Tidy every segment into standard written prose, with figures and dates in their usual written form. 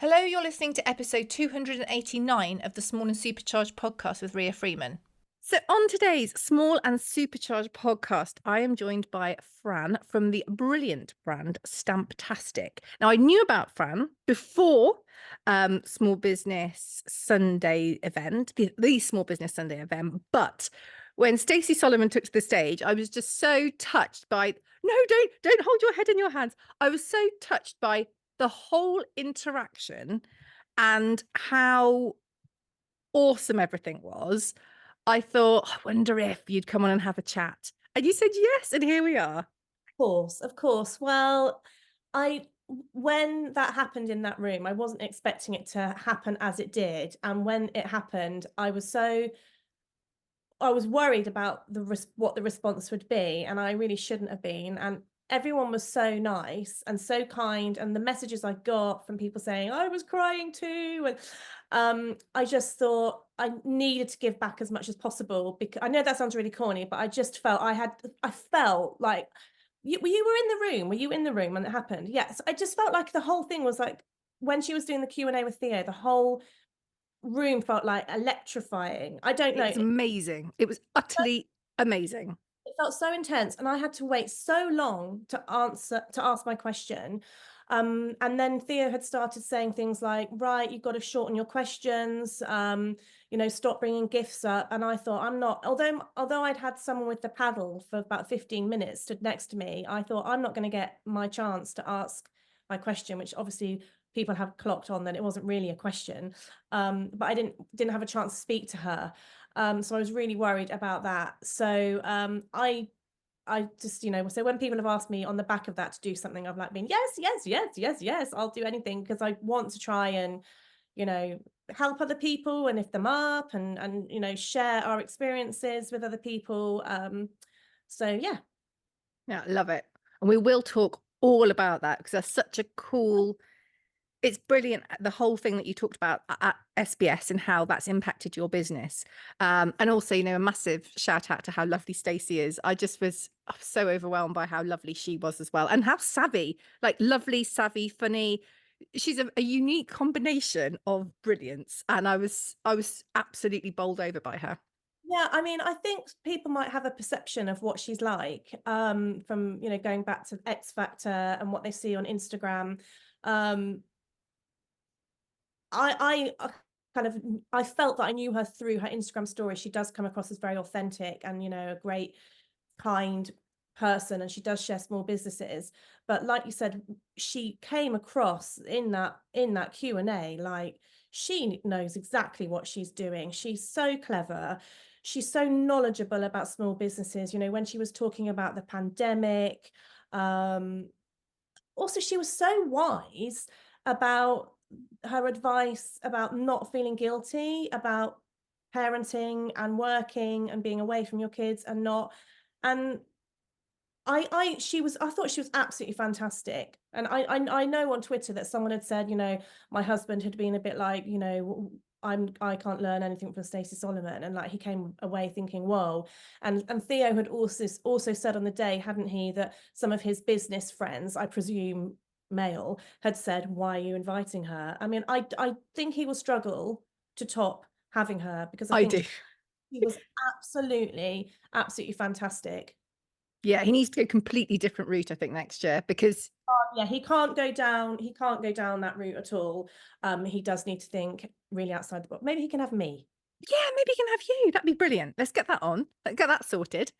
Hello, you're listening to episode 289 of the Small and Supercharged podcast with Ria Freeman. So, on today's Small and Supercharged podcast, I am joined by Fran from the brilliant brand Stamptastic. Now, I knew about Fran before Small Business Sunday event, the Small Business Sunday event, but when Stacey Solomon took to the stage, I was just so touched by, no, don't hold your head in your hands. I was so touched by the whole interaction and how awesome everything was. I thought, I wonder if you'd come on and have a chat. And you said yes, and here we are. Course, of course. Well, I when that happened in that room, I wasn't expecting it to happen as it did. And when it happened, I was worried about what the response would be, and I really shouldn't have been. And everyone was so nice and so kind, and the messages I got from people saying I was crying too, and I just thought I needed to give back as much as possible because I know that sounds really corny, but I just felt I felt like you were in the room. Were you in the room when it happened? Yes. I just felt like the whole thing was like when she was doing the Q&A with Theo, the whole room felt like electrifying. I don't It know. was amazing. It was utterly amazing. It felt so intense, and I had to wait so long to ask my question. And then Theo had started saying things like, "Right, you've got to shorten your questions. Stop bringing gifts up." And I thought, I'm not. Although I'd had someone with the paddle for about 15 minutes stood next to me, I thought I'm not going to get my chance to ask my question, which obviously people have clocked on that it wasn't really a question. But I didn't have a chance to speak to her. So I was really worried about that. So I just, so when people have asked me on the back of that to do something, I've like been, yes, yes, yes, yes, yes, I'll do anything because I want to try and, you know, help other people and lift them up and share our experiences with other people. So yeah. Yeah, I love it. And we will talk all about that because that's such a cool, it's brilliant, the whole thing that you talked about at SBS and how that's impacted your business. And also, a massive shout out to how lovely Stacey is. I was so overwhelmed by how lovely she was as well, and how savvy, like lovely, savvy, funny. She's a unique combination of brilliance, and I was absolutely bowled over by her. Yeah, I mean, I think people might have a perception of what she's like, from, going back to X Factor and what they see on Instagram. Um, I kind of I felt that I knew her through her Instagram story. She does come across as very authentic and, a great, kind person, and she does share small businesses. But like you said, she came across in that Q&A like she knows exactly what she's doing. She's so clever. She's so knowledgeable about small businesses. When she was talking about the pandemic, um, also she was so wise about her advice about not feeling guilty about parenting and working and being away from your kids and not. And I thought she was absolutely fantastic. And I know on Twitter that someone had said, my husband had been a bit like, I can't learn anything from Stacey Solomon, and like he came away thinking, whoa. And Theo had also said on the day, hadn't he, that some of his business friends, I presume male, had said, why are you inviting her? I mean, I think he will struggle to top having her because I I think do. he was absolutely, absolutely fantastic. Yeah, he needs to go completely different route, I think, next year because Yeah, he can't go down that route at all. He does need to think really outside the box. Maybe he can have me. yeah, maybe he can have you. That'd be brilliant. Let's get that on. Let's get that sorted.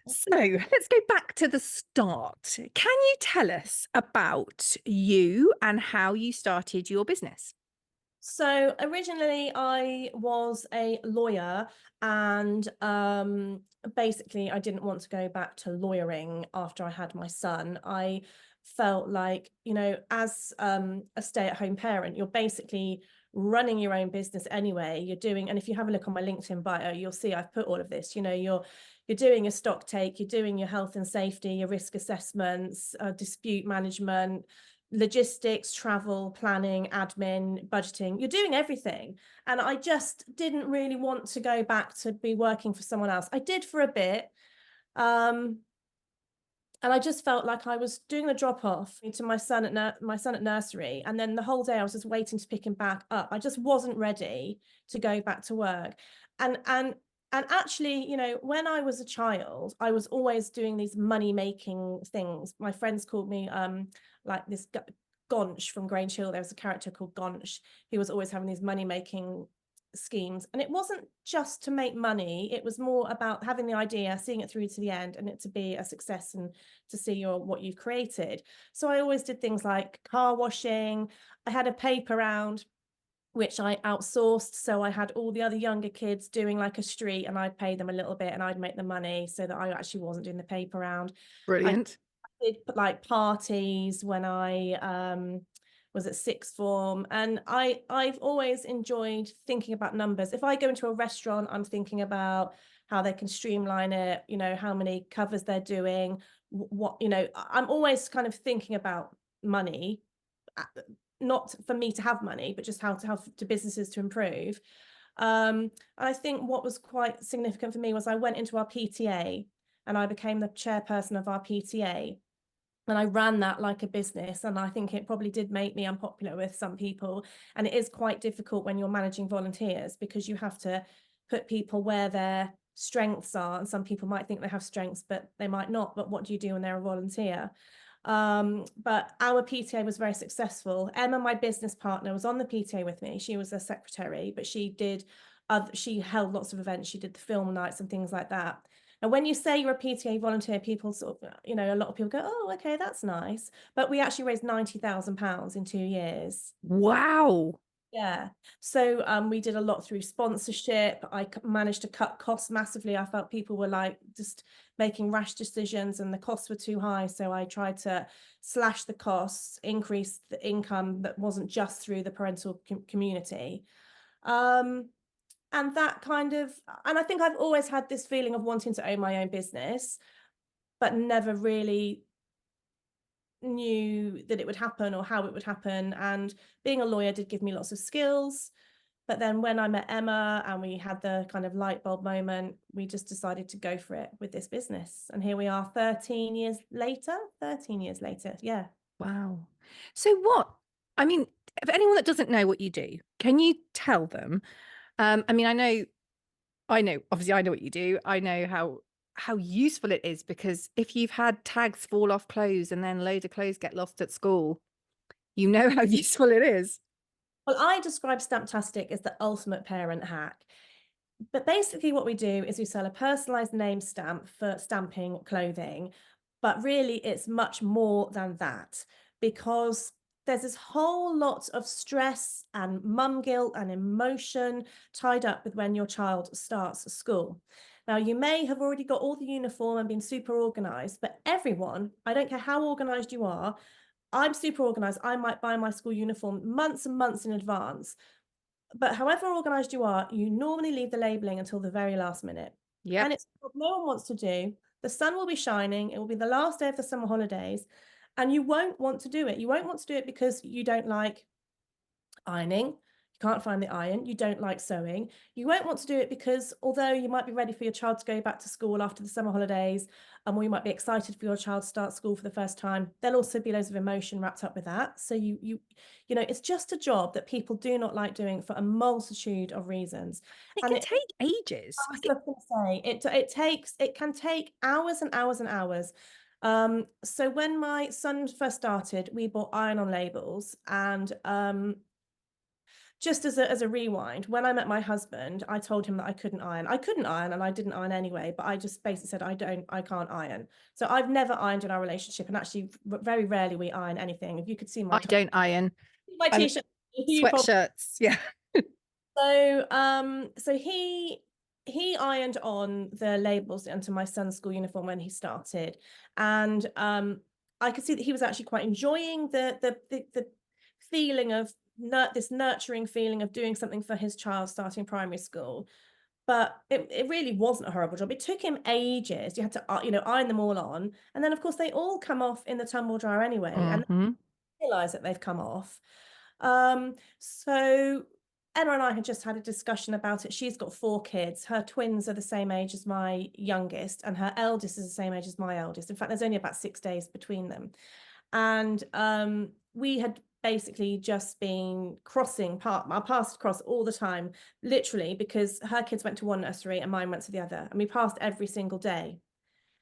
So let's go back to the start. Can you tell us about you and how you started your business? So originally I was a lawyer, and basically I didn't want to go back to lawyering after I had my son. I felt like, as a stay-at-home parent, you're basically running your own business anyway. You're doing, and if you have a look on my LinkedIn bio, you'll see I've put all of this. You're doing your stock take, you're doing your health and safety, your risk assessments, dispute management, logistics, travel, planning, admin, budgeting. You're doing everything. And I just didn't really want to go back to be working for someone else. I did for a bit. Um, And I just felt like I was doing the drop off to my son at nursery, and then the whole day I was just waiting to pick him back up. I just wasn't ready to go back to work. And actually, when I was a child, I was always doing these money making things. My friends called me like this Gonch from Grange Hill. There was a character called Gonch who was always having these money making schemes, and it wasn't just to make money. It was more about having the idea, seeing it through to the end, and it to be a success and to see what you've created. So I always did things like car washing. I had a paper round which I outsourced, so I had all the other younger kids doing like a street, and I'd pay them a little bit and I'd make the money so that I actually wasn't doing the paper round. I Brilliant. did like parties when I was at sixth form, and I've always enjoyed thinking about numbers. If I go into a restaurant, I'm thinking about how they can streamline it, how many covers they're doing, what, I'm always kind of thinking about money, not for me to have money, but just how to help to businesses to improve. And I think what was quite significant for me was I went into our PTA and I became the chairperson of our PTA. And I ran that like a business. And I think it probably did make me unpopular with some people. And it is quite difficult when you're managing volunteers, because you have to put people where their strengths are. And some people might think they have strengths, but they might not. But what do you do when they're a volunteer? But our PTA was very successful. Emma, my business partner, was on the PTA with me. She was a secretary, but she held lots of events. She did the film nights and things like that. And when you say you're a PTA volunteer, people sort of, a lot of people go, oh, okay, that's nice. But we actually raised £90,000 in 2 years. Wow. Yeah. So we did a lot through sponsorship. I managed to cut costs massively. I felt people were like just making rash decisions and the costs were too high. So I tried to slash the costs, increase the income that wasn't just through the parental community. And that and I think I've always had this feeling of wanting to own my own business, but never really knew that it would happen or how it would happen. And being a lawyer did give me lots of skills. But then when I met Emma and we had the kind of light bulb moment, we just decided to go for it with this business. And here we are 13 years later. 13 years later. Yeah. Wow. So I mean, if anyone that doesn't know what you do, can you tell them? I mean, obviously I know what you do. I know how useful it is, because if you've had tags fall off clothes and then loads of clothes get lost at school, you know how useful it is. Well, I describe Stamptastic as the ultimate parent hack. But basically what we do is we sell a personalized name stamp for stamping clothing. But really, it's much more than that, because there's this whole lot of stress and mum guilt and emotion tied up with when your child starts school. Now, you may have already got all the uniform and been super organized, but everyone, I don't care how organized you are, I'm super organized. I might buy my school uniform months and months in advance. But however organized you are, you normally leave the labeling until the very last minute. And Yep. it's what no one wants to do. The sun will be shining. It will be the last day of the summer holidays. And you won't want to do it. You won't want to do it because you don't like ironing. You can't find the iron. You don't like sewing. You won't want to do it because although you might be ready for your child to go back to school after the summer holidays, or you might be excited for your child to start school for the first time, there'll also be loads of emotion wrapped up with that. So it's just a job that people do not like doing for a multitude of reasons. It And can it, take ages. I was just going to say, it can take hours and hours and hours. So when my son first started, we bought iron-on labels, and just as a rewind, when I met my husband, I told him that I couldn't iron. I couldn't iron, and I didn't iron anyway, but I just basically said, I can't iron. So I've never ironed in our relationship, and actually very rarely we iron anything. If you could see I don't iron. my I'm t-shirt, you probably. sweatshirts. Yeah. So he ironed on the labels onto my son's school uniform when he started, and I could see that he was actually quite enjoying the feeling of this nurturing feeling of doing something for his child starting primary school. But it really wasn't a horrible job. It took him ages. You had to iron them all on, and then of course they all come off in the tumble dryer anyway, and Hmm. realize that they've come off. So Emma and I had just had a discussion about it. She's got 4 kids. Her twins are the same age as my youngest, and her eldest is the same age as my eldest. In fact, there's only about 6 days between them. And we had basically just been crossing our paths cross all the time, literally, because her kids went to one nursery and mine went to the other, and we passed every single day.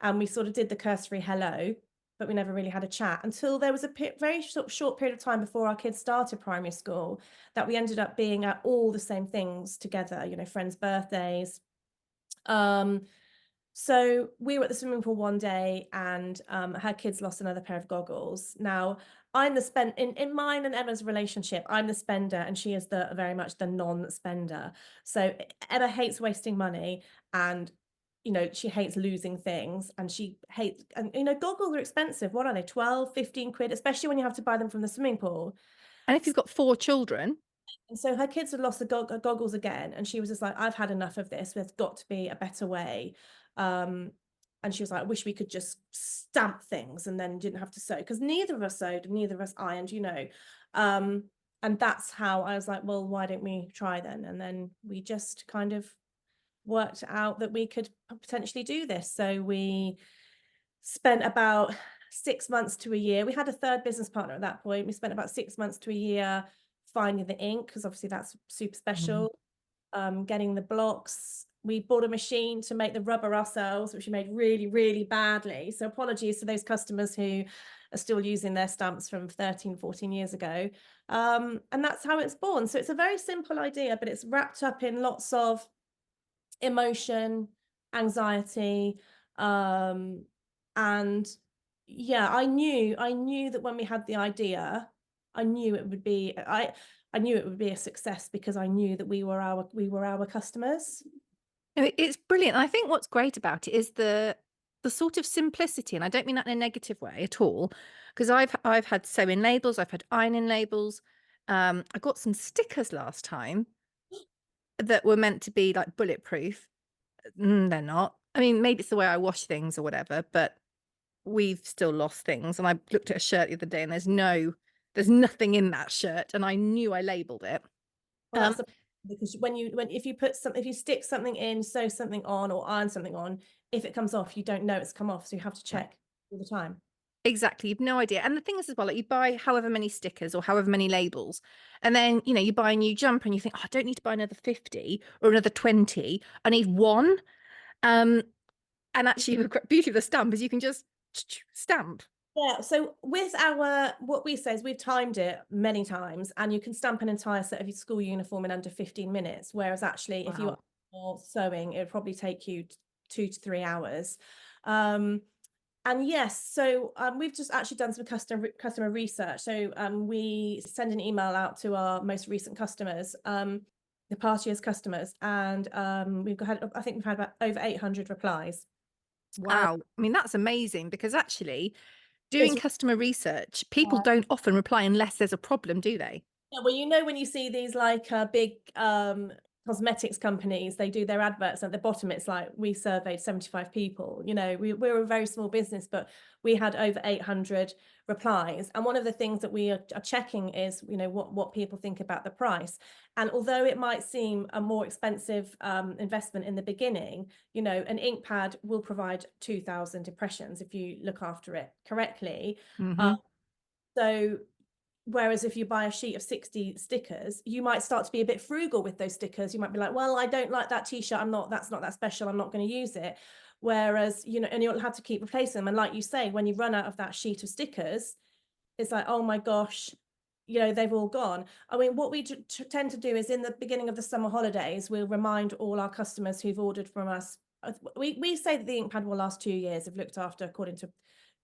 And we sort of did the cursory hello, but we never really had a chat until there was a very short period of time before our kids started primary school that we ended up being at all the same things together, you know, friends' birthdays. So we were at the swimming pool one day, and her kids lost another pair of goggles. Now, I'm the spend in mine and Emma's relationship, I'm the spender and she is the very much the non-spender. So Emma hates wasting money, and you know, she hates losing things, and she hates, and you know, goggles are expensive. What are they? 12, 15 quid, especially when you have to buy them from the swimming pool. And if you've got 4 children, And so her kids had lost the goggles again, and she was just like, I've had enough of this. There's got to be a better way. And she was like, I wish we could just stamp things and then didn't have to sew, because neither of us sewed and neither of us ironed, you know. And that's how I was like, well, why don't we try then? And then we just kind of worked out that we could potentially do this. So we spent about 6 months to a year. We had a third business partner at that point. We spent about 6 months to a year finding the ink, because obviously that's super special. Getting the blocks. We bought a machine to make the rubber ourselves, which we made really, really badly. So apologies to those customers who are still using their stamps from 13, 14 years ago. And that's how it's born. So it's a very simple idea, but it's wrapped up in lots of emotion, anxiety, and yeah, I knew that when we had the idea, I knew it would be I knew it would be a success, because I knew that we were our customers. it's brilliant. I think what's great about it is the sort of simplicity, and I don't mean that in a negative way at all, because I've had sewing labels, I've had ironing labels. I got some stickers last time that were meant to be like bulletproof. They're not. I mean, maybe it's the way I wash things or whatever, but we've still lost things. And I looked at a shirt the other day, and there's nothing in that shirt, and I knew I labeled it. Well, Um, that's the, because when if you stick something in, sew something on, or iron something on, if it comes off, you don't know it's come off, so you have to yeah, check all the time. exactly. You've no idea. And the thing is as well, like you buy however many stickers or however many labels, and then you buy a new jumper and you think, oh, I don't need to buy another 50 or another 20. I need one. Um, and actually, the beauty of the stamp is you can just stamp. Yeah, so with what we say is we've timed it many times, and you can stamp an entire set of your school uniform in under 15 minutes. Whereas actually, if you Wow. are sewing, it would probably take you 2 to 3 hours. Um, and yes, so we've just actually done some customer research. So we send an email out to our most recent customers, the past year's customers, and I think we've had about over 800 replies. Wow. I mean, that's amazing because actually, doing It's customer research, people don't often reply unless there's a problem, do they? Yeah, well, you know, when you see these like big cosmetics companies, they do their adverts at the bottom. It's like, we surveyed 75 people. You know, we're a very small business, but we had over 800 replies. And one of the things that we are checking is, you know, what people think about the price. And although it might seem a more expensive investment in the beginning, you know, an ink pad will provide 2,000 impressions if you look after it correctly. Uh, Hmm. so Whereas if you buy a sheet of 60 stickers, you might start to be a bit frugal with those stickers. You might be like, well, I don't like that t-shirt. That's not that special. I'm not going to use it. Whereas, you know, and you'll have to keep replacing them. And like you say, when you run out of that sheet of stickers, it's like, oh my gosh, you know, they've all gone. I mean, what we tend to do is in the beginning of the summer holidays, we'll remind all our customers who've ordered from us. We say that the ink pad will last 2 years if looked after according to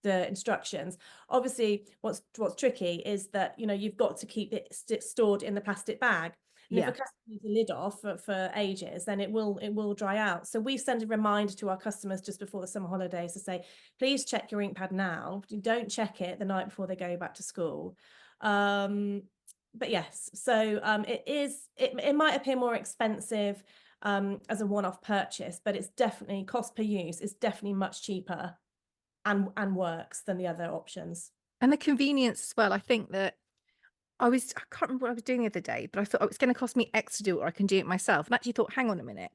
the instructions. Obviously, what's tricky is that, you know, you've got to keep it stored in the plastic bag. And if a Yeah. customer leaves the lid off for ages, then it will dry out. So we send a reminder to our customers just before the summer holidays to say, please check your ink pad now. Don't check it the night before they go back to school. But yes, so it might appear more expensive as a one-off purchase, but it's definitely, cost per use is definitely much cheaper and works than the other options. And the convenience as well. I think that I can't remember what I was doing the other day, but I thought, oh, it's going to cost me X to do it, or I can do it myself. And actually thought, hang on a minute.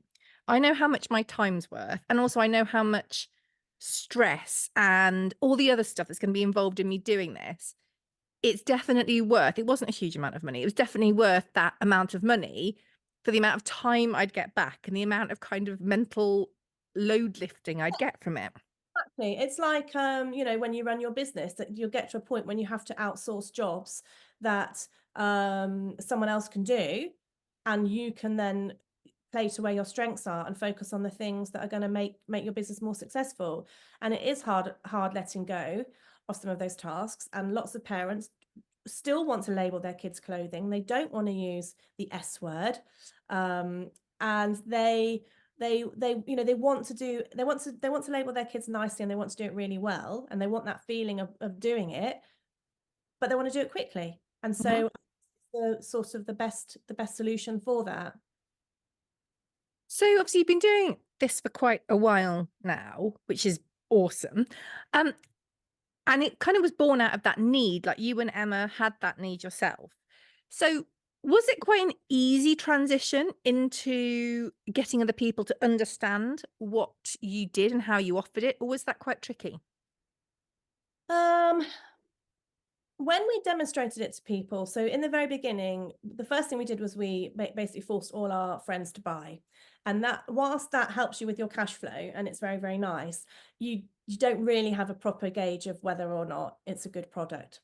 I know how much my time's worth. And also I know how much stress and all the other stuff that's going to be involved in me doing this. It's definitely worth, it wasn't a huge amount of money. It was definitely worth that amount of money for the amount of time I'd get back and the amount of kind of mental load lifting I'd get from it. Exactly. It's like, you know, when you run your business, that you'll get to a point when you have to outsource jobs that someone else can do, and you can then play to where your strengths are and focus on the things that are going to make your business more successful. And it is hard letting go of some of those tasks. And lots of parents still want to label their kids' clothing. They don't want to use the S word, and they you know, they want to label their kids nicely, and they want to do it really well, and they want that feeling of doing it, but they want to do it quickly. And Mhm. so the sort of the best solution for that. So obviously you've been doing this for quite a while now, which is awesome. Um, and it kind of was born out of that need, like you and Emma had that need yourself. So was it quite an easy transition into getting other people to understand what you did and how you offered it, or was that quite tricky? Um, when we demonstrated it to people, so in the very beginning, the first thing we did was we basically forced all our friends to buy. And that, whilst that helps you with your cash flow and it's very, very nice, you don't really have a proper gauge of whether or not it's a good product.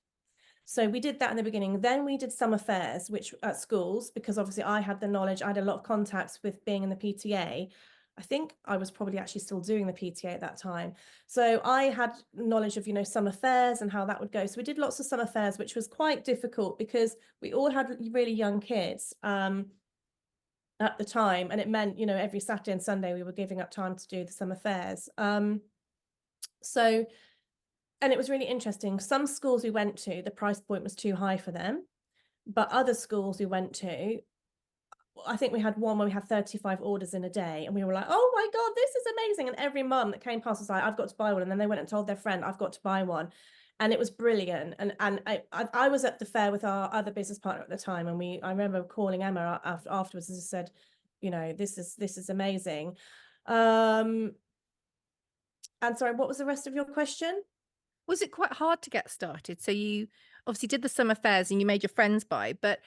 So we did that in the beginning. Then we did summer fairs, which at schools, because obviously I had the knowledge, I had a lot of contacts with being in the PTA. I think I was probably actually still doing the PTA at that time. So I had knowledge of, you know, summer fairs and how that would go. So we did lots of summer fairs, which was quite difficult because we all had really young kids at the time. And it meant, you know, every Saturday and Sunday we were giving up time to do the summer fairs. So and it was really interesting. Some schools we went to, the price point was too high for them. But other schools we went to, I think we had one where we had 35 orders in a day, and we were like, oh my God, this is amazing. And every mum that came past was like, I've got to buy one. And then they went and told their friend, I've got to buy one. And it was brilliant. And I was at the fair with our other business partner at the time. And I remember calling Emma afterwards and just said, you know, this is amazing. And sorry, what was the rest of your question? Was it quite hard to get started? So you obviously did the summer fairs and you made your friends buy, but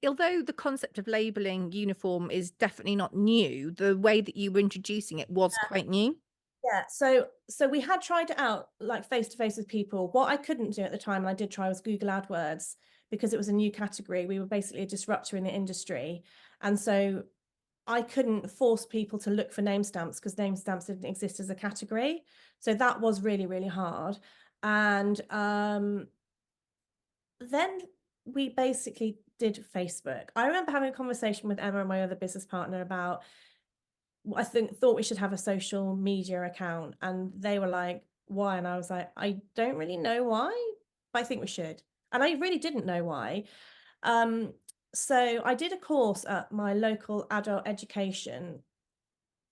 although the concept of labeling uniform is definitely not new, the way that you were introducing it was quite new. Yeah, so we had tried it out like face to face with people. What I couldn't do at the time, and I did try, was Google AdWords because it was a new category. We were basically a disruptor in the industry. And so I couldn't force people to look for name stamps because name stamps didn't exist as a category. So that was really, really hard. And then we basically did Facebook. I remember having a conversation with Emma and my other business partner about thought we should have a social media account, and they were like, why? And I was like, I don't really know why, but I think we should. And I really didn't know why. Um, so I did a course at my local adult education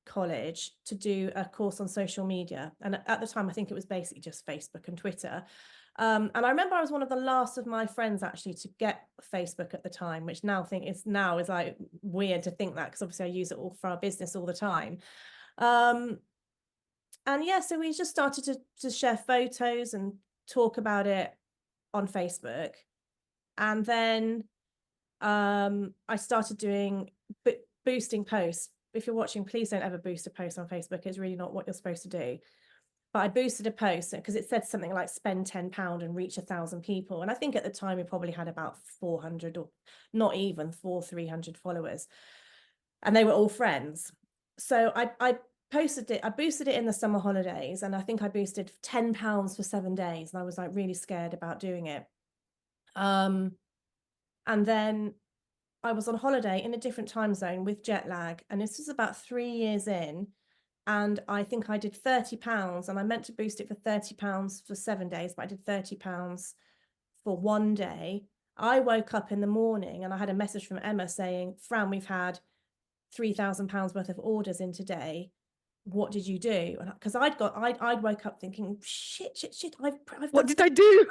college to do a course on social media. And at the time, I think it was basically just Facebook and Twitter. And I remember I was one of the last of my friends actually to get Facebook at the time, which now is like weird to think that, because obviously I use it all for our business all the time. Um, and yeah, so we just started to share photos and talk about it on Facebook. And then I started doing boosting posts. If you're watching, please don't ever boost a post on Facebook. It's really not what you're supposed to do. But I boosted a post because it said something like spend £10 and reach 1,000 people. And I think at the time we probably had about 400, or not even 300 followers. And they were all friends. So I posted it, I boosted it in the summer holidays. And I think I boosted £10 for 7 days. And I was like really scared about doing it. And then I was on holiday in a different time zone with jet lag. And this was about 3 years in. And I think I did £30, and I meant to boost it for £30 for 7 days, but I did £30 for one day. I woke up in the morning and I had a message from Emma saying, Fran, we've had £3,000 worth of orders in today. What did you do? Because I'd woke up thinking, shit, What did I do?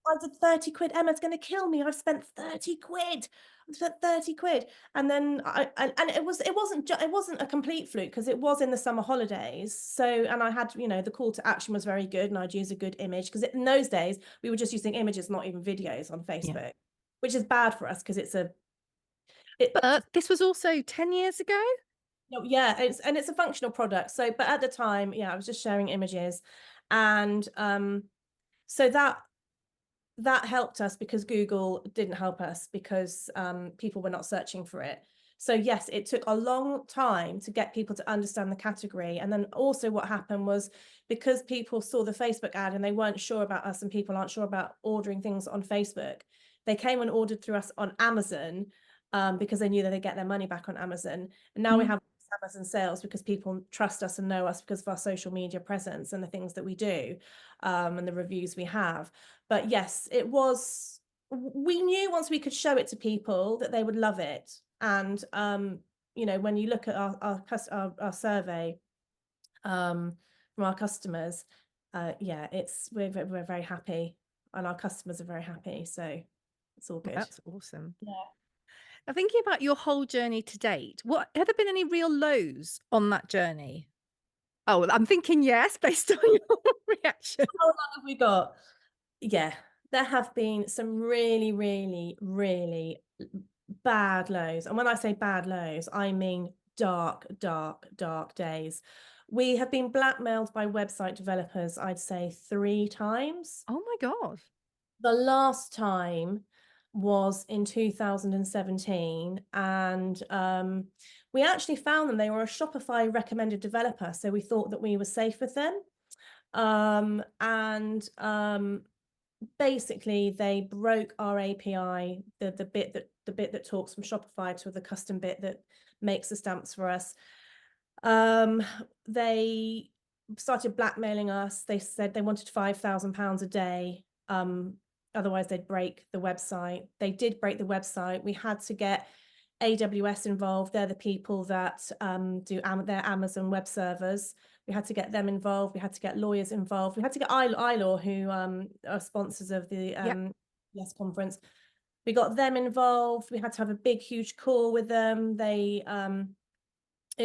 I did 30 quid. Emma's going to kill me. I've spent 30 quid. I've spent 30 quid. And then and it wasn't a complete fluke because it was in the summer holidays. So, and I had, the call to action was very good and I'd use a good image because in those days we were just using images, not even videos on Yeah. Facebook, which is bad for us because it, But this was also 10 years ago? no, yeah, it's a functional product. So, but at the time, yeah, I was just sharing images, and so that helped us because Google didn't help us because people were not searching for it. So yes, it took a long time to get people to understand the category. And then also what happened was because people saw the Facebook ad and they weren't sure about us and people aren't sure about ordering things on Facebook, they came and ordered through us on Amazon because they knew that they'd get their money back on Amazon. And now we have Amazon sales because people trust us and know us because of our social media presence and the things that we do and the reviews we have. But yes, we knew once we could show it to people that they would love it. And when you look at our survey from our customers, we're very happy and our customers are very happy. So it's all good. That's awesome. Yeah. Now, thinking about your whole journey to date, what have there been any real lows on that journey? Oh, well, I'm thinking yes, based on your reaction. How long have we got? Yeah, there have been some really, really, really bad lows. And when I say bad lows, I mean dark, dark, dark days. We have been blackmailed by website developers, I'd say 3 times. Oh my God. The last time was in 2017, and we actually found them. They were a Shopify recommended developer, so we thought that we were safe with them. And basically they broke our API, the bit that talks from Shopify to the custom bit that makes the stamps for us. They started blackmailing us. They said they wanted £5,000 a day. Otherwise they'd break the website. They did break the website. We had to get AWS involved. They're the people that do their Amazon web servers. We had to get them involved. We had to get lawyers involved. We had to get iLaw, who are sponsors of the Yes conference. We got them involved. We had to have a big, huge call with them. It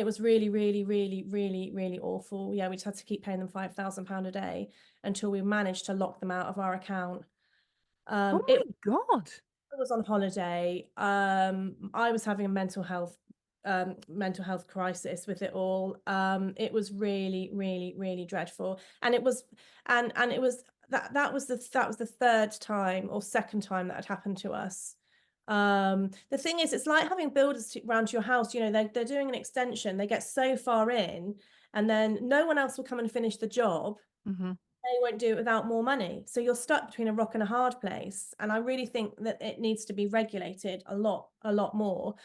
was really, really, really, really, really awful. Yeah, we just had to keep paying them £5,000 a day until we managed to lock them out of our account. Oh It my God. was on holiday. I was having a mental health crisis with it all. It was really, really, really dreadful. And it was that was the third time or second time that had happened to us. The thing is, it's like having builders around your house. They're doing an extension, they get so far in, and then no one else will come and finish the job. They won't do it without more money. So you're stuck between a rock and a hard place. And I really think that it needs to be regulated a lot more.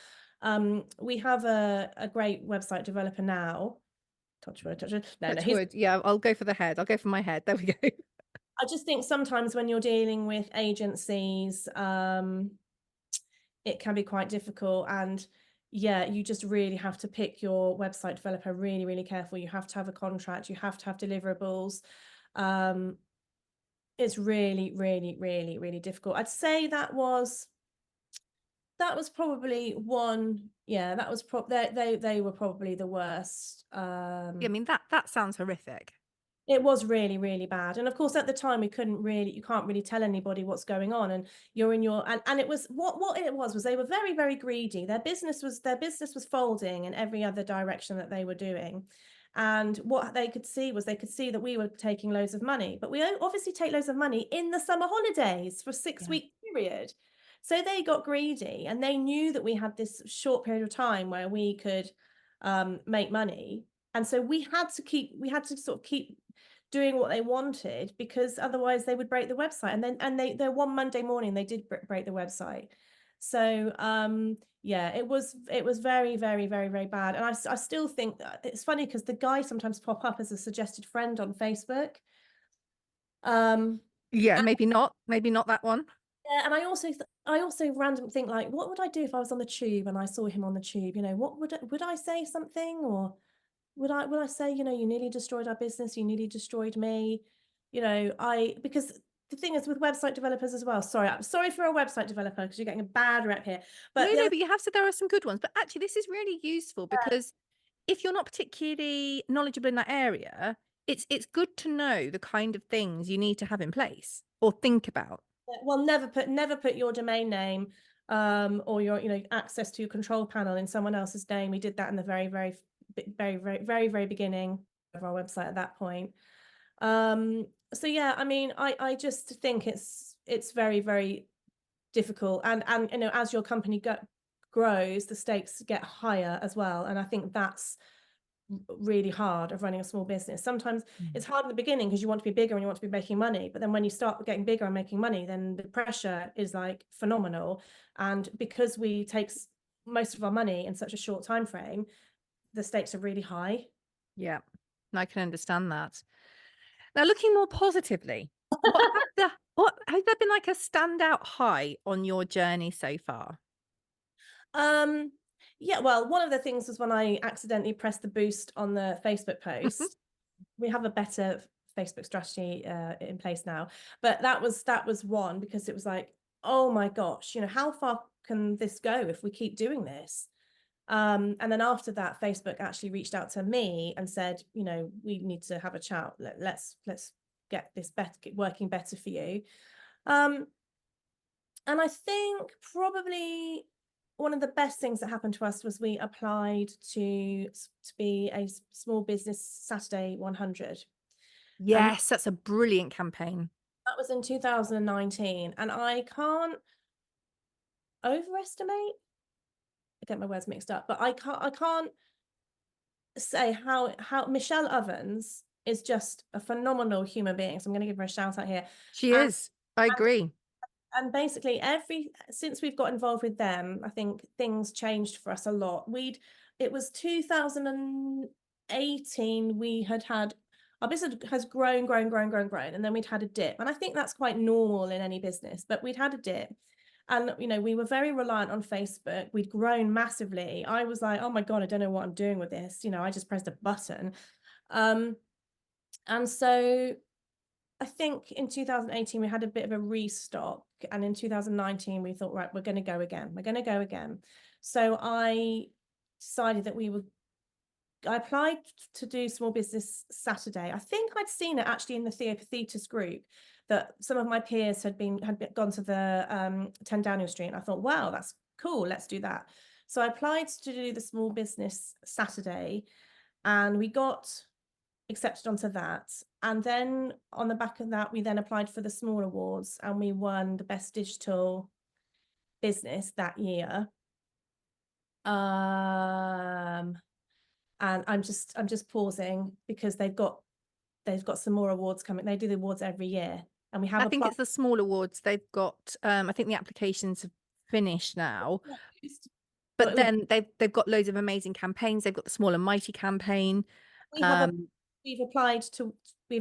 We have a great website developer now. Touch wood. No, Touch wood. Yeah, I'll go for the head. I'll go for my head. There we go. I just think sometimes when you're dealing with agencies, it can be quite difficult. And yeah, you just really have to pick your website developer really, really careful. You have to have a contract. You have to have deliverables. It's really, really, really, really difficult. I'd say that was probably one. Yeah, that was they were probably the worst. Yeah, I mean that sounds horrific. It was really, really bad. And of course, at the time, you can't really tell anybody what's going on. And you're in your, and it was, what it was they were very, very greedy. Their business was folding in every other direction that they were doing. And what they could see that we were taking loads of money, but we obviously take loads of money in the summer holidays for a 6-week period. So they got greedy and they knew that we had this short period of time where we could make money. And so we had to sort of keep doing what they wanted because otherwise they would break the website. And they one Monday morning they did break the website. So yeah, it was very, very, very, very bad. And I still think that it's funny because the guy sometimes pop up as a suggested friend on Facebook. Yeah, maybe not that one. Yeah, and I also randomly think, like, what would I do if I was on the tube and I saw him on the tube? What would I say something, or would I say, you nearly destroyed our business, you nearly destroyed me? Because the thing is with website developers as well. Sorry, I'm sorry for a website developer because you're getting a bad rep here. No, But the no, other but you have said there are some good ones. But actually, this is really useful because if you're not particularly knowledgeable in that area, it's good to know the kind of things you need to have in place or think about. well, never put your domain name or your access to your control panel in someone else's name. We did that in the very beginning of our website at that point. So yeah, I mean, I just think it's very difficult, and as your company grows, the stakes get higher as well, and I think that's really hard of running a small business. Sometimes it's hard in the beginning because you want to be bigger and you want to be making money, but then when you start getting bigger and making money, then the pressure is like phenomenal. And because we take most of our money in such a short time frame, the stakes are really high. Yeah, I can understand that. Now, looking more positively, what has there been like a standout high on your journey so far? Um, yeah, well, one of the things was when I accidentally pressed the boost on the Facebook post. We have a better Facebook strategy in place now, but that was one, because it was like, oh my gosh, how far can this go if we keep doing this? And then after that, Facebook actually reached out to me and said, we need to have a chat. Let's get this better, working better for you. Um, and I think probably one of the best things that happened to us was we applied to be a small business Saturday 100. And Yes, that's a brilliant campaign. that was in 2019. And I can't overestimate, I get my words mixed up, but I can't say how Michelle Ovens is just a phenomenal human being. So I'm going to give her a shout out here. She And is. I agree. and basically since we've got involved with them, I think things changed for us a lot. It was 2018, we had our business has grown, and then we'd had a dip. And I think that's quite normal in any business, but we'd had a dip. And we were very reliant on Facebook. We'd grown massively. I was like, oh my God, I don't know what I'm doing with this. I just pressed a button. And so I think in 2018 we had a bit of a restock, and in 2019 we thought, right, we're going to go again. We're going to go again. So I decided that I applied to do Small Business Saturday. I think I'd seen it actually in the Theopathetus group, that some of my peers had gone to the 10 Downing Street, and I thought, wow, that's cool. Let's do that. So I applied to do the Small Business Saturday, and we got accepted onto that. And then on the back of that, we then applied for the Small Awards, and we won the Best Digital Business that year. And I'm just pausing because they've got some more awards coming. They do the awards every year, and we have I think applied. it's the small awards. They've got I think the applications have finished now. But But then they've got loads of amazing campaigns. They've got the Small and Mighty campaign. we have we've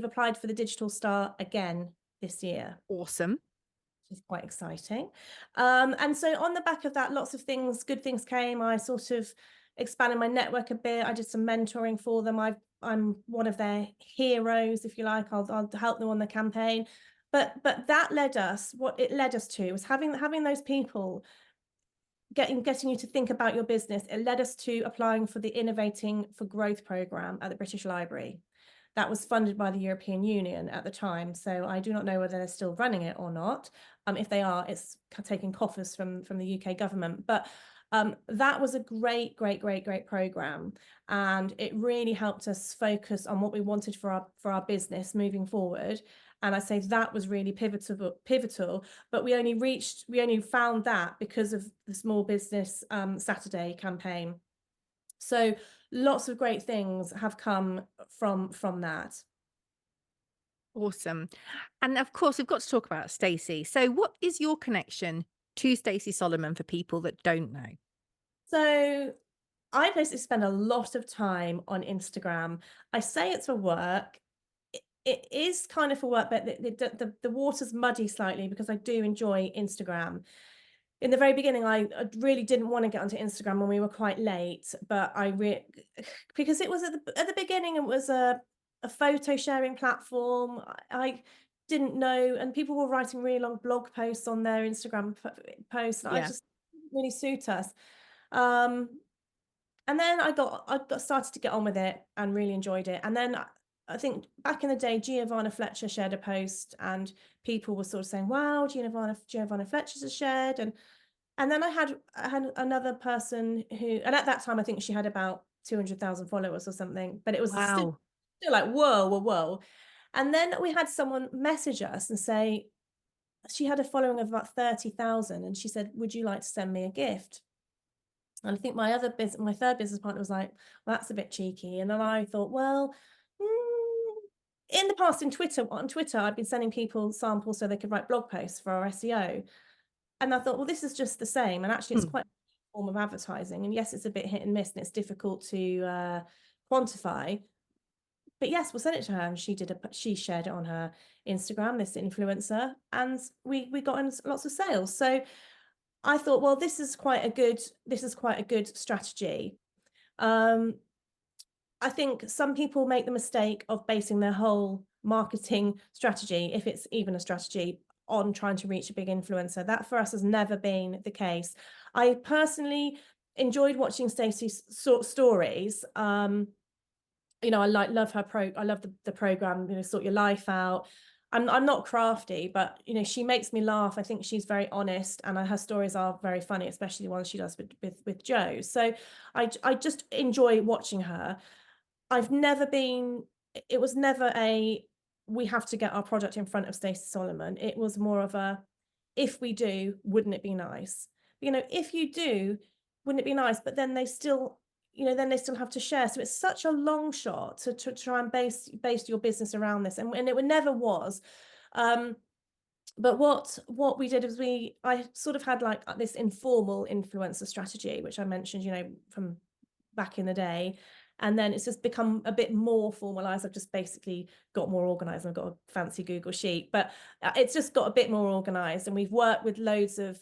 applied for the Digital Star again this year, Awesome. which is quite exciting. And so on the back of that, lots of good things came. I sort of expanded my network a bit. I did some mentoring for them. I'm one of their heroes, if you like. I'll help them on the campaign. But what it led us to was having those people getting you to think about your business. It led us to applying for the Innovating for Growth program at the British Library. That was funded by the European Union at the time. So I do not know whether they're still running it or not. If they are, it's taking coffers from the UK government. But that was a great program, and it really helped us focus on what we wanted for our business moving forward. And I say that was really pivotal, but we only found that because of the Small Business Saturday campaign. So lots of great things have come from that. Awesome. And of course, we've got to talk about Stacey. So what is your connection to Stacey Solomon for people that don't know? So I basically spend a lot of time on Instagram. I say it's for work. It is kind of for work, but the water's muddy slightly because I do enjoy Instagram. In the very beginning, I really didn't want to get onto Instagram when we were quite late, but because it was at the beginning, it was a photo sharing platform. I didn't know, and people were writing really long blog posts on their Instagram posts, and I Yeah. just didn't really suit us. Um, and then I got started to get on with it and really enjoyed it. And then I think back in the day, Giovanna Fletcher shared a post, and people were sort of saying, "Wow, Giovanna Fletcher's a shared." And then I had another person who, and at that time I think she had about 200,000 followers or something, but it was still, Wow. still like whoa, whoa, whoa. And then we had someone message us and say she had a following of about 30,000, and she said, "Would you like to send me a gift?" And I think my third business partner was like, "Well, that's a bit cheeky." And then I thought, well, mm, in the past, on Twitter, I've been sending people samples so they could write blog posts for our SEO. And I thought, well, this is just the same. And actually, it's Hmm. quite a form of advertising. And yes, it's a bit hit and miss, and it's difficult to quantify. But yes, we'll send it to her, and she shared it on her Instagram, this influencer, and we got in lots of sales. So I thought, well, this is quite a good strategy. Um, I think some people make the mistake of basing their whole marketing strategy, if it's even a strategy, on trying to reach a big influencer. That for us has never been the case. I personally enjoyed watching Stacey's stories. I love the program, Sort Your Life Out. I'm not crafty, but she makes me laugh. I think she's very honest, and her stories are very funny, especially the ones she does with Joe. So I just enjoy watching her. It was never we have to get our product in front of Stacey Solomon. It was more of a, if we do, wouldn't it be nice? If you do, wouldn't it be nice? But then they still, have to share. So it's such a long shot to try and base your business around this. And it never was. But what we did is I sort of had like this informal influencer strategy, which I mentioned, from back in the day. And then it's just become a bit more formalized. I've just basically got more organized. I've got a fancy Google sheet, but it's just got a bit more organized. And we've worked with loads of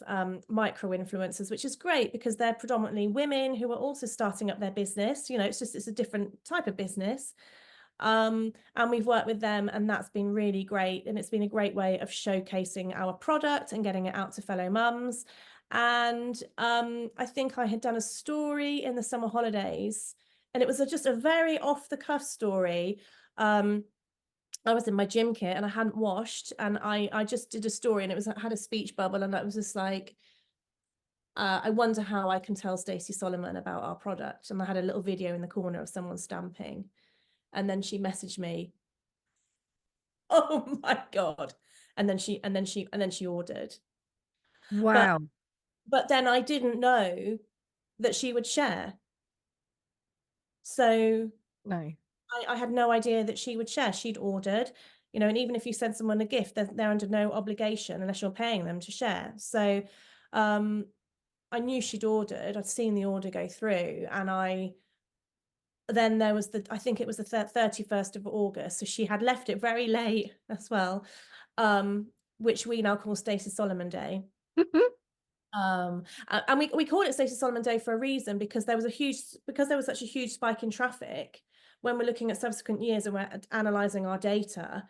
micro influencers, which is great because they're predominantly women who are also starting up their business. It's a different type of business. And we've worked with them, and that's been really great. And it's been a great way of showcasing our product and getting it out to fellow mums. And I think I had done a story in the summer holidays, and it was just a very off the cuff story. I was in my gym kit and I hadn't washed, and I just did a story, and I had a speech bubble, and I was just like, I wonder how I can tell Stacey Solomon about our product. And I had a little video in the corner of someone stamping, and then she messaged me, "Oh my God." And then she ordered. But Wow. then I didn't know that she would share. So No. I had no idea that she would share. She'd ordered, and even if you send someone a gift, they're under no obligation unless you're paying them to share. So I knew she'd ordered. I'd seen the order go through, and then there was I think it was the 31st of August. So she had left it very late as well, which we now call Stacey Solomon Day. And we called it Stacey Solomon Day for a reason, because there was such a huge spike in traffic. When we're looking at subsequent years and we're analysing our data,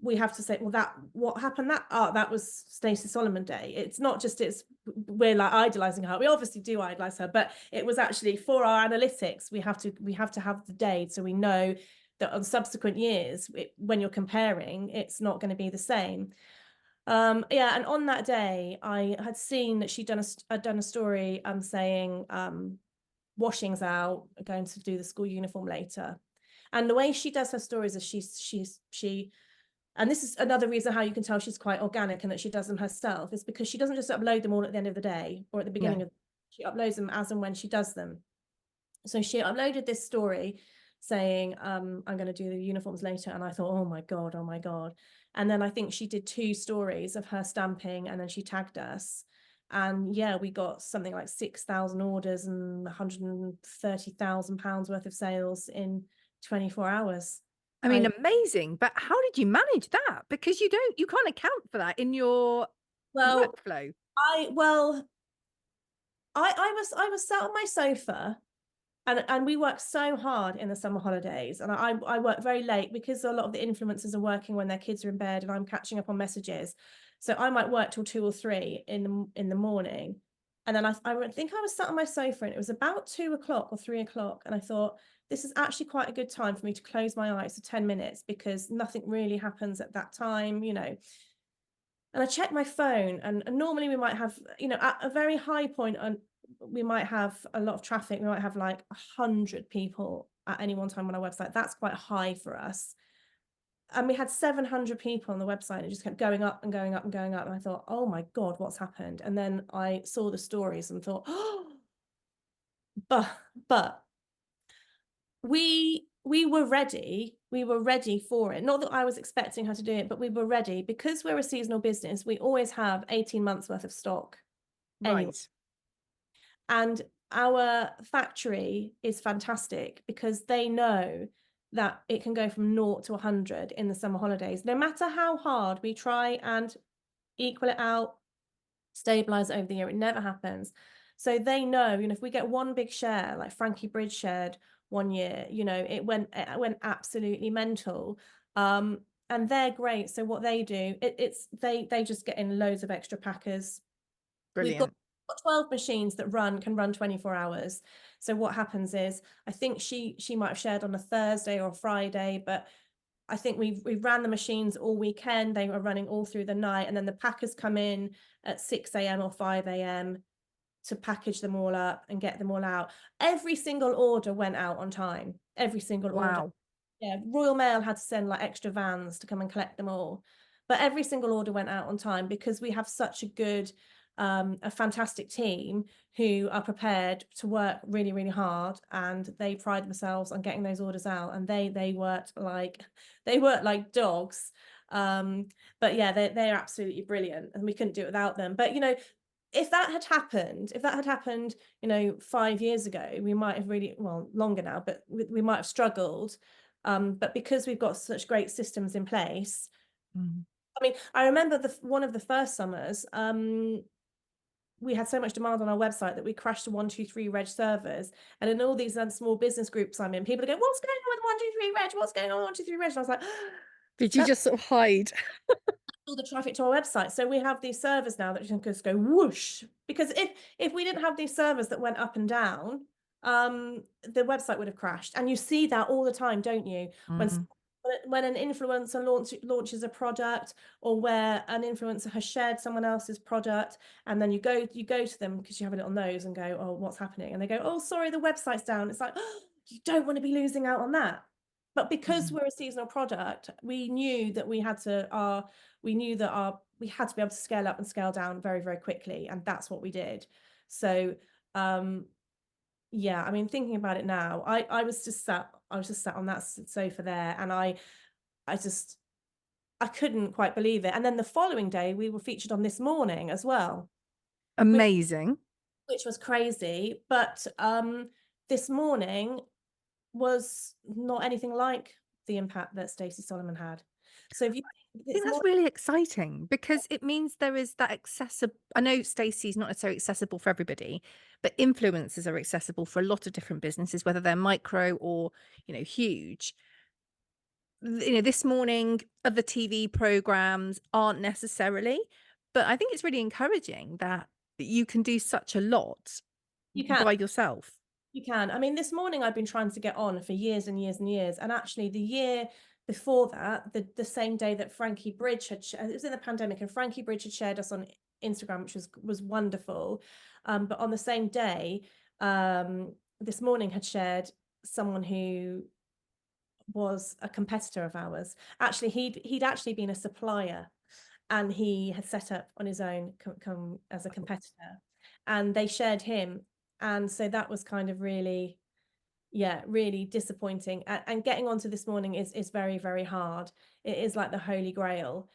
we have to say, well, what happened? That was Stacey Solomon Day. It's not just we're like idolizing her. We obviously do idolize her, but it was actually for our analytics. We have to have the date, so we know that on subsequent years, when you're comparing, it's not going to be the same. And on that day, I had seen that I'd done a story saying washing's out, going to do the school uniform later. And the way she does her stories is she and this is another reason how you can tell she's quite organic and that she does them herself, is because she doesn't just upload them all at the end of the day or at the beginning Yeah. she uploads them as and when she does them. So she uploaded this story saying, I'm going to do the uniforms later. And I thought, oh my God. And then I think she did 2 stories of her stamping, and then she tagged us. And yeah, we got something like 6,000 orders and £130,000 worth of sales in 24 hours. I mean, amazing. But how did you manage that? Because you can't account for that in your Well, workflow. I was sat on my sofa And we work so hard in the summer holidays, and I work very late because a lot of the influencers are working when their kids are in bed, and I'm catching up on messages. So I might work till 2 or 3 in the morning, and then I think I was sat on my sofa, and it was about 2 o'clock or 3 o'clock, and I thought this is actually quite a good time for me to close my eyes for 10 minutes because nothing really happens at that time, you know. And I checked my phone, and normally we might have, you know, at a very high point, on we might have a lot of traffic. We might have like 100 people at any one time on our website. That's quite high for us. And we had 700 people on the website, and it just kept going up and going up and going up. And I thought, oh my God, what's happened? And then I saw the stories and thought, oh, but but we were ready. We were ready for it. Not that I was expecting her to do it, but we were ready because we're a seasonal business. We always have 18 months worth of stock anyway. Right. And our factory is fantastic because they know that it can go from 0 to 100 in the summer holidays. No matter how hard we try and equal it out, stabilize it over the year, it never happens. So they know, you know, if we get one big share, like Frankie Bridge shared one year, you know, it went absolutely mental. And they're great. So what they do, they just get in loads of extra packers. We've got Brilliant. 12 machines that can run 24 hours. So what happens is, I think she might have shared on a Thursday or a Friday, but I think we ran the machines all weekend. They were running all through the night, and then the packers come in at 6 a.m. or 5 a.m. to package them all up and get them all out. Every single order went out on time. Every single order. Wow. Yeah, Royal Mail had to send like extra vans to come and collect them all. But every single order went out on time because we have such a fantastic team who are prepared to work really, really hard, and they pride themselves on getting those orders out. And they worked like dogs. But yeah, they're absolutely brilliant, and we couldn't do it without them. But you know, if that had happened, you know, 5 years ago, we might have really, well, longer now, but we might have struggled. But because we've got such great systems in place, Mm. I mean, I remember one of the first summers, we had so much demand on our website that we crashed to 123 reg servers. And in all these small business groups I'm in, people are going, what's going on with 123 reg? What's going on with 123 reg? And I was like, Did you that's just sort of hide? all the traffic to our website. So we have these servers now that you can just go whoosh. Because if we didn't have these servers that went up and down, the website would have crashed. And you see that all the time, don't you? When Mm. when an influencer launches a product, or where an influencer has shared someone else's product, and then you go to them because you have a little nose and go, oh, what's happening? And they go, oh, sorry, the website's down. It's like, oh, you don't want to be losing out on that. But because Mm. we're a seasonal product, we knew that we had to we had to be able to scale up and scale down very, very quickly, and that's what we did. So yeah, I mean, thinking about it now, I was just sat on that sofa there, and I couldn't quite believe it. And then the following day, we were featured on This Morning as well, which Amazing. was crazy. But This Morning was not anything like the impact that Stacey Solomon had. So if you I think This that's Morning, really exciting because it means there is that accessible. I know Stacey's not necessarily accessible for everybody, but influencers are accessible for a lot of different businesses, whether they're micro or, huge. This morning, other TV programs aren't necessarily, but I think it's really encouraging that you can do such a lot you can. by yourself. You can. I mean, This Morning I've been trying to get on for years and years and years. And actually, the year before that, the same day that Frankie Bridge it was in the pandemic, and Frankie Bridge had shared us on Instagram, which was wonderful. But on the same day, This Morning had shared someone who was a competitor of ours. Actually, he'd actually been a supplier, and he had set up on his own come as a competitor, and they shared him. And so that was kind of really, yeah, really disappointing. And getting onto This Morning is very, very hard. It is like the holy grail.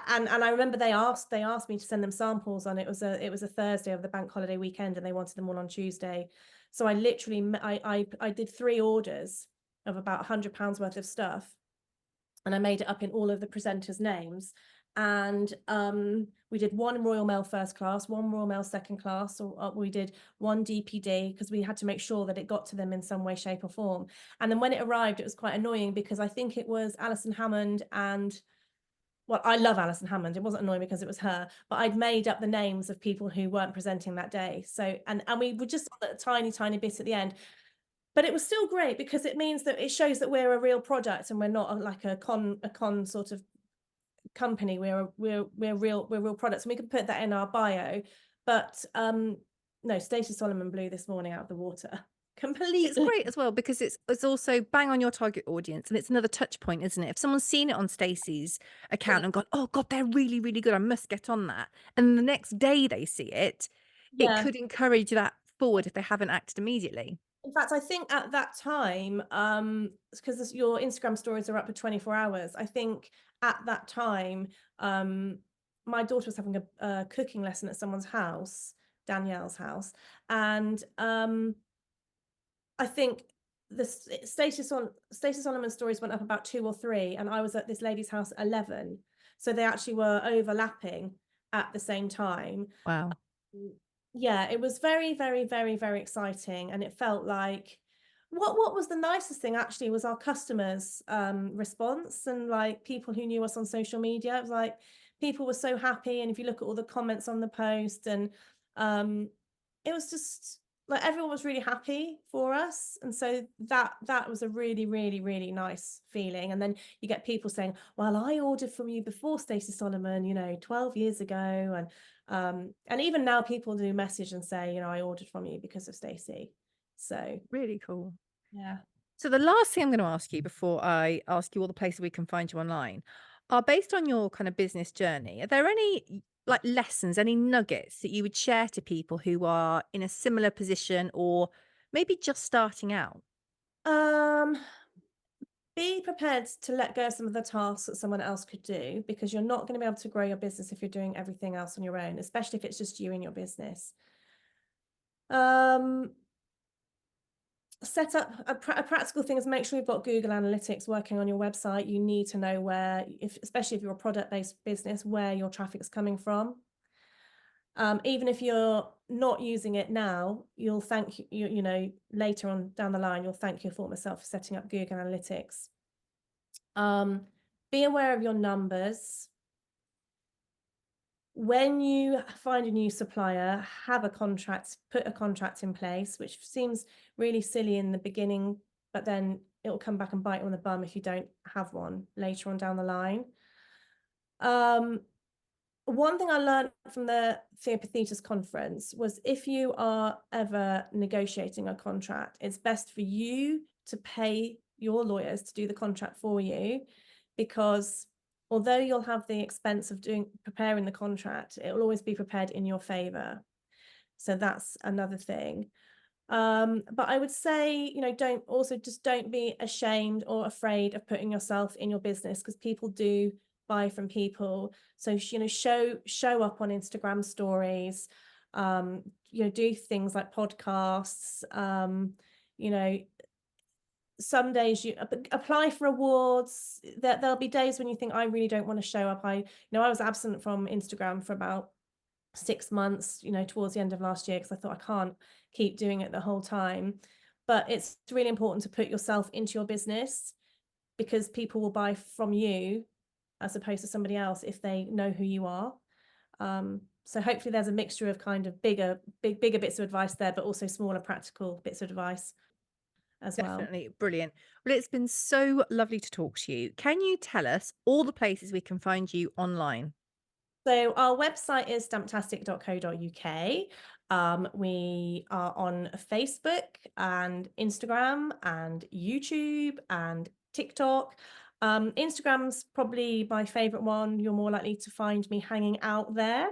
And I remember they asked me to send them samples on, it was a Thursday of the bank holiday weekend, and they wanted them all on Tuesday. So I literally I did 3 orders of about £100 worth of stuff, and I made it up in all of the presenters' names. And we did one Royal Mail first class, one Royal Mail second class, or we did one DPD because we had to make sure that it got to them in some way, shape, or form. And then when it arrived, it was quite annoying because I think it was Alison Hammond and, well, I love Alison Hammond. It wasn't annoying because it was her, but I'd made up the names of people who weren't presenting that day. So, and we were just on a tiny, tiny bit at the end. But it was still great because it means that it shows that we're a real product and we're not like a con sort of company. We're real products, and we can put that in our bio. But no, Stacey Solomon blew this morning out of the water It's completely. great as well because it's also bang on your target audience, and it's another touch point, isn't it? If someone's seen it on Stacey's account and gone, "Oh God, they're really, really good. I must get on that," and the next day they see it, it Yeah. could encourage that forward if they haven't acted immediately. In fact, I think at that time, because your Instagram stories are up for 24 hours, I think at that time, um, my daughter was having a cooking lesson at someone's house, Danielle's house, and I think the Stacey Solomon stories went up about 2 or 3, and I was at this lady's house at 11. So they actually were overlapping at the same time. Wow. Mm, yeah, it was very, very, very, very exciting, and it felt like what was the nicest thing actually was our customers' response, and like people who knew us on social media. It was like people were so happy, and if you look at all the comments on the post, and um, it was just like everyone was really happy for us, and so that was a really, really, really nice feeling. And then you get people saying, "Well, I ordered from you before, Stacey Solomon, 12 years ago," and even now people do message and say, "I ordered from you because of Stacey." So Really cool. yeah. So the last thing I'm going to ask you before I ask you all the places we can find you online are based on your kind of business journey. Are there any like lessons, any nuggets that you would share to people who are in a similar position or maybe just starting out? Um, be prepared to let go of some of the tasks that someone else could do, because you're not going to be able to grow your business if you're doing everything else on your own, especially if it's just you and your business. Um, Set up a practical thing is make sure you've got Google Analytics working on your website. You need to know where, especially if you're a product-based business, where your traffic is coming from. Even if you're not using it now, you'll thank later on down the line, you'll thank your former self for setting up Google Analytics. Be aware of your numbers. When you find a new supplier, have a contract, put a contract in place, which seems really silly in the beginning, but then it'll come back and bite you on the bum if you don't have one later on down the line. One thing I learned from the Theopathetus conference was if you are ever negotiating a contract, it's best for you to pay your lawyers to do the contract for you, because although you'll have the expense of preparing the contract, it will always be prepared in your favor. So that's another thing. But I would say, don't be ashamed or afraid of putting yourself in your business, because people do buy from people. So, show up on Instagram stories, do things like podcasts, you know, some days you apply for awards. There'll be days when you think, I really don't want to show up. I was absent from Instagram for about 6 months, towards the end of last year, because I thought I can't keep doing it the whole time. But it's really important to put yourself into your business, because people will buy from you as opposed to somebody else if they know who you are. So hopefully there's a mixture of kind of bigger bits of advice there, but also smaller practical bits of advice as well. Definitely brilliant. Well, it's been so lovely to talk to you. Can you tell us all the places we can find you online? So our website is stamptastic.co.uk. We are on Facebook and Instagram and YouTube and TikTok. Instagram's probably my favorite one. You're more likely to find me hanging out there.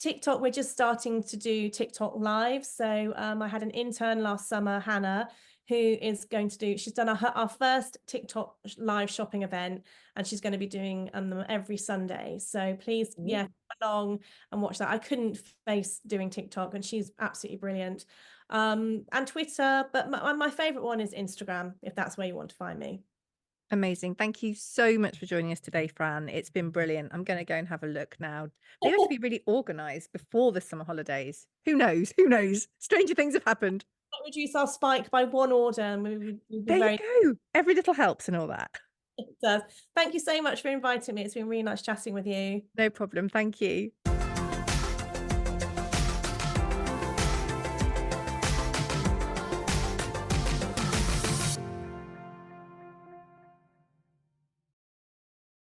TikTok, we're just starting to do TikTok live. So I had an intern last summer, Hannah, who is going to she's done our first TikTok live shopping event, and she's going to be doing them every Sunday. So please, Ooh. yeah, come along and watch that. I couldn't face doing TikTok, and she's absolutely brilliant. And Twitter, but my favorite one is Instagram, if that's where you want to find me. Amazing. Thank you so much for joining us today, Fran. It's been brilliant. I'm going to go and have a look now. Maybe I could be really organized before the summer holidays. Who knows? Who knows? Stranger things have happened. Reduce our spike by one order, and we'd be There you very go. Every little helps and all that. it does. Thank you so much for inviting me. It's been really nice chatting with you. No problem. Thank you.